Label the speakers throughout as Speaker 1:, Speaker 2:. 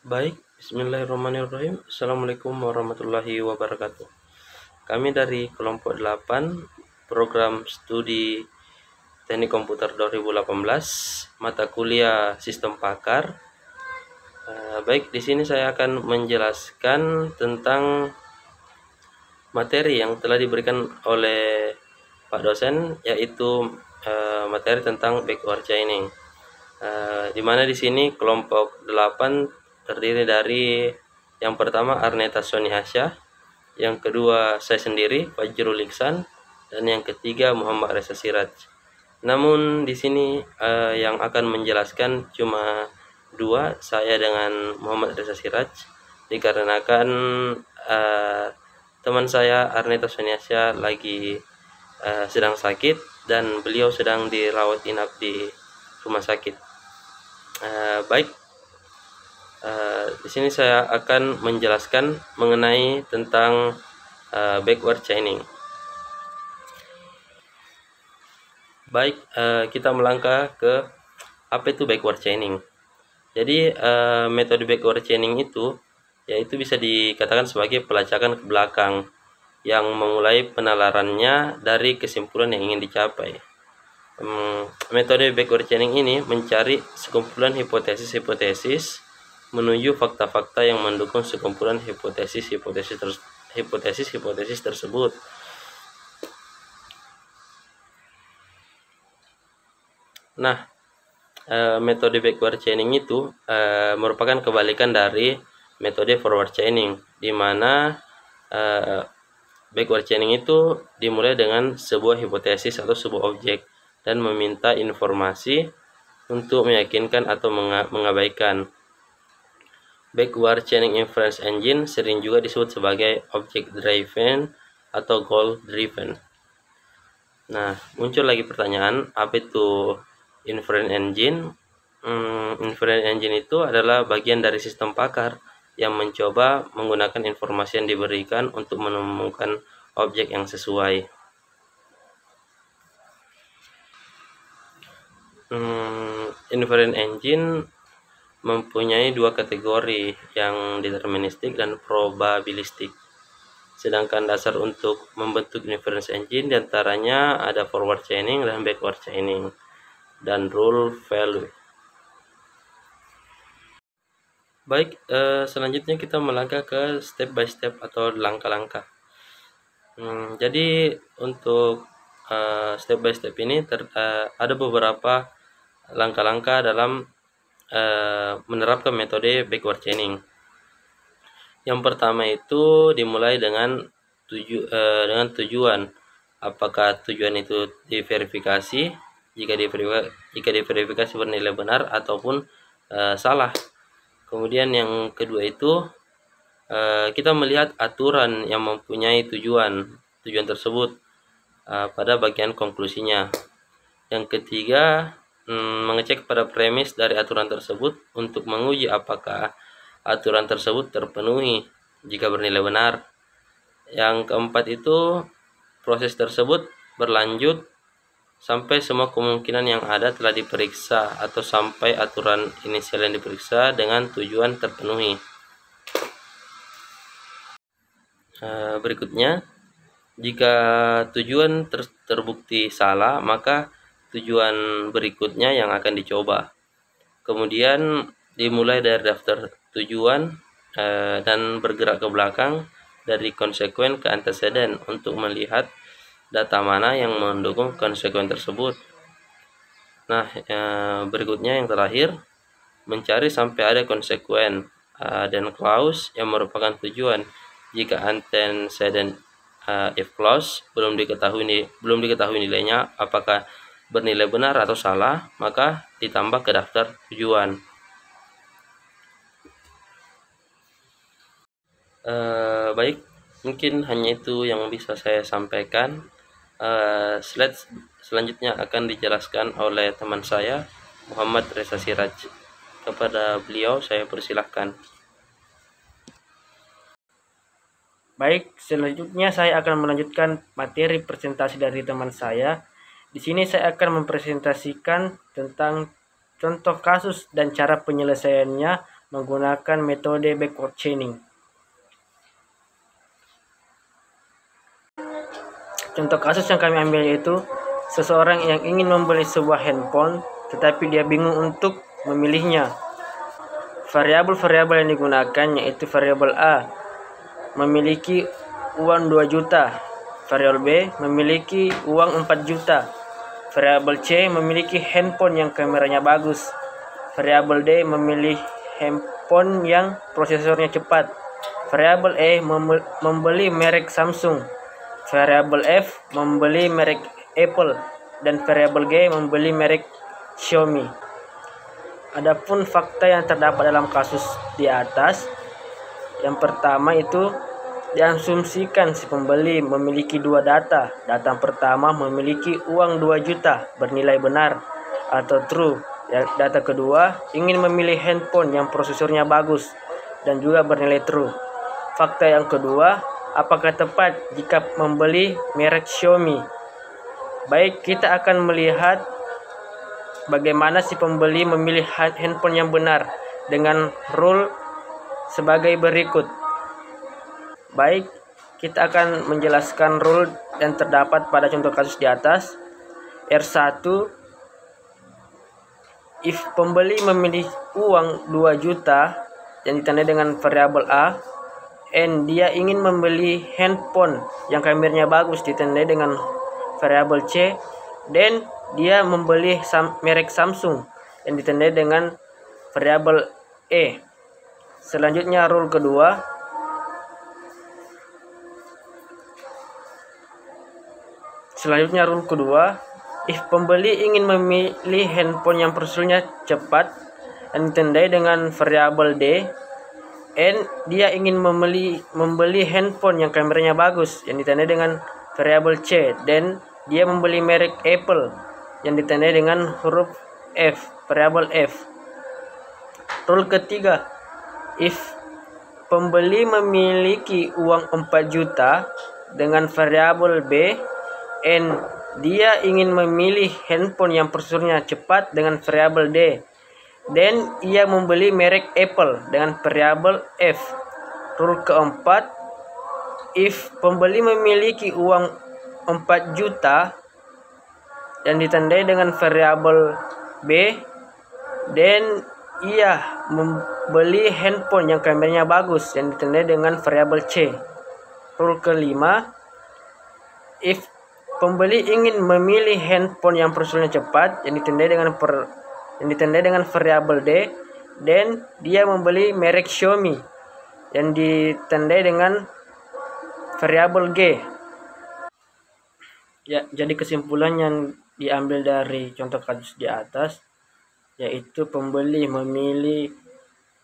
Speaker 1: Baik, bismillahirrahmanirrahim. Assalamualaikum warahmatullahi wabarakatuh. Kami dari kelompok 8 program studi Teknik Komputer 2018, mata kuliah Sistem Pakar. Baik, di sini saya akan menjelaskan tentang materi yang telah diberikan oleh Pak dosen, yaitu materi tentang backward chaining. Di mana di sini kelompok 8 terdiri dari yang pertama Arneta Soniasya, yang kedua saya sendiri Fajrul Iksan, dan yang ketiga Muhammad Reza Siraj. Namun di sini yang akan menjelaskan cuma dua, saya dengan Muhammad Reza Siraj, dikarenakan teman saya Arneta Soniasya lagi sedang sakit dan beliau sedang dirawat inap di rumah sakit. Baik, di sini saya akan menjelaskan mengenai tentang backward chaining. Baik, kita melangkah ke apa itu backward chaining. Jadi metode backward chaining itu yaitu bisa dikatakan sebagai pelacakan ke belakang yang memulai penalarannya dari kesimpulan yang ingin dicapai. Metode backward chaining ini mencari sekumpulan hipotesis-hipotesis menuju fakta-fakta yang mendukung sekumpulan hipotesis-hipotesis tersebut. Nah, metode backward chaining itu merupakan kebalikan dari metode forward chaining, di mana backward chaining itu dimulai dengan sebuah hipotesis atau sebuah objek dan meminta informasi untuk meyakinkan atau mengabaikan. Backward chaining inference engine sering juga disebut sebagai object driven atau goal driven. Nah, muncul lagi pertanyaan, apa itu inference engine? Inference engine itu adalah bagian dari sistem pakar yang mencoba menggunakan informasi yang diberikan untuk menemukan objek yang sesuai. Inference engine mempunyai dua kategori, yang deterministik dan probabilistik. Sedangkan dasar untuk membentuk inference engine diantaranya ada forward chaining dan backward chaining dan rule value. Baik, selanjutnya kita melangkah ke step by step atau langkah-langkah. Jadi untuk step by step ini ada beberapa langkah-langkah dalam menerapkan metode backward chaining. Yang pertama itu dimulai dengan tujuan. Apakah tujuan itu diverifikasi? Jika diverifikasi bernilai benar ataupun salah. Kemudian yang kedua itu kita melihat aturan yang mempunyai tujuan tersebut pada bagian konklusinya. Yang ketiga, mengecek pada premis dari aturan tersebut untuk menguji apakah aturan tersebut terpenuhi jika bernilai benar. Yang keempat itu proses tersebut berlanjut sampai semua kemungkinan yang ada telah diperiksa atau sampai aturan inisial yang diperiksa dengan tujuan terpenuhi. Berikutnya, jika tujuan terbukti salah, maka tujuan berikutnya yang akan dicoba. Kemudian dimulai dari daftar tujuan dan bergerak ke belakang dari konsekuen ke antecedent untuk melihat data mana yang mendukung konsekuen tersebut. Nah, berikutnya yang terakhir, mencari sampai ada konsekuen dan clause yang merupakan tujuan. Jika antecedent if clause belum diketahui nilainya apakah bernilai benar atau salah, maka ditambah ke daftar tujuan. Baik, mungkin hanya itu yang bisa saya sampaikan. Slide selanjutnya akan dijelaskan oleh teman saya Muhammad Reza Siraj. Kepada beliau saya persilahkan.
Speaker 2: Baik, selanjutnya saya akan melanjutkan materi presentasi dari teman saya. Di sini saya akan mempresentasikan tentang contoh kasus dan cara penyelesaiannya menggunakan metode backward chaining. Contoh kasus yang kami ambil yaitu seseorang yang ingin membeli sebuah handphone tetapi dia bingung untuk memilihnya. Variabel-variabel yang digunakan yaitu variabel A memiliki uang 2 juta, variabel B memiliki uang 4 juta, variabel C memiliki handphone yang kameranya bagus, variabel D memilih handphone yang prosesornya cepat, variabel E membeli merek Samsung, variabel F membeli merek Apple, dan variabel G membeli merek Xiaomi. Adapun fakta yang terdapat dalam kasus di atas, yang pertama itu diasumsikan si pembeli memiliki dua data. Data pertama memiliki uang 2 juta bernilai benar atau true. Data kedua ingin memilih handphone yang prosesornya bagus dan juga bernilai true. Fakta yang kedua, apakah tepat jika membeli merek Xiaomi? Baik, kita akan melihat bagaimana si pembeli memilih handphone yang benar dengan rule sebagai berikut. Baik, kita akan menjelaskan rule yang terdapat pada contoh kasus di atas. R1, if pembeli memilih uang 2 juta yang ditandai dengan variabel A, and dia ingin membeli handphone yang kameranya bagus ditandai dengan variabel C, dan dia membeli merek Samsung yang ditandai dengan variabel E. Selanjutnya rule kedua, if pembeli ingin memilih handphone yang prosesornya cepat yang ditandai dengan variabel D, and dia ingin membeli handphone yang kameranya bagus yang ditandai dengan variabel C, dan dia membeli merek Apple yang ditandai dengan huruf F, variabel F. Rule ketiga, if pembeli memiliki uang 4 juta dengan variabel B, and dia ingin memilih handphone yang prosesornya cepat dengan variabel D, dan ia membeli merek Apple dengan variabel F. Rule keempat, if pembeli memiliki uang 4 juta yang ditandai dengan variabel B, dan ia membeli handphone yang kameranya bagus yang ditandai dengan variabel C. Rule kelima, if pembeli ingin memilih handphone yang prosesornya cepat yang ditandai dengan variabel D, dan dia membeli merek Xiaomi yang ditandai dengan variabel G. Ya, jadi kesimpulan yang diambil dari contoh kasus di atas yaitu pembeli memilih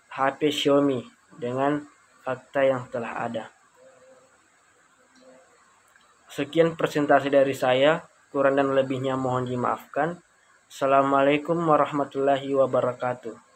Speaker 2: HP Xiaomi dengan fakta yang telah ada. Sekian presentasi dari saya, kurang dan lebihnya mohon dimaafkan. Assalamualaikum warahmatullahi wabarakatuh.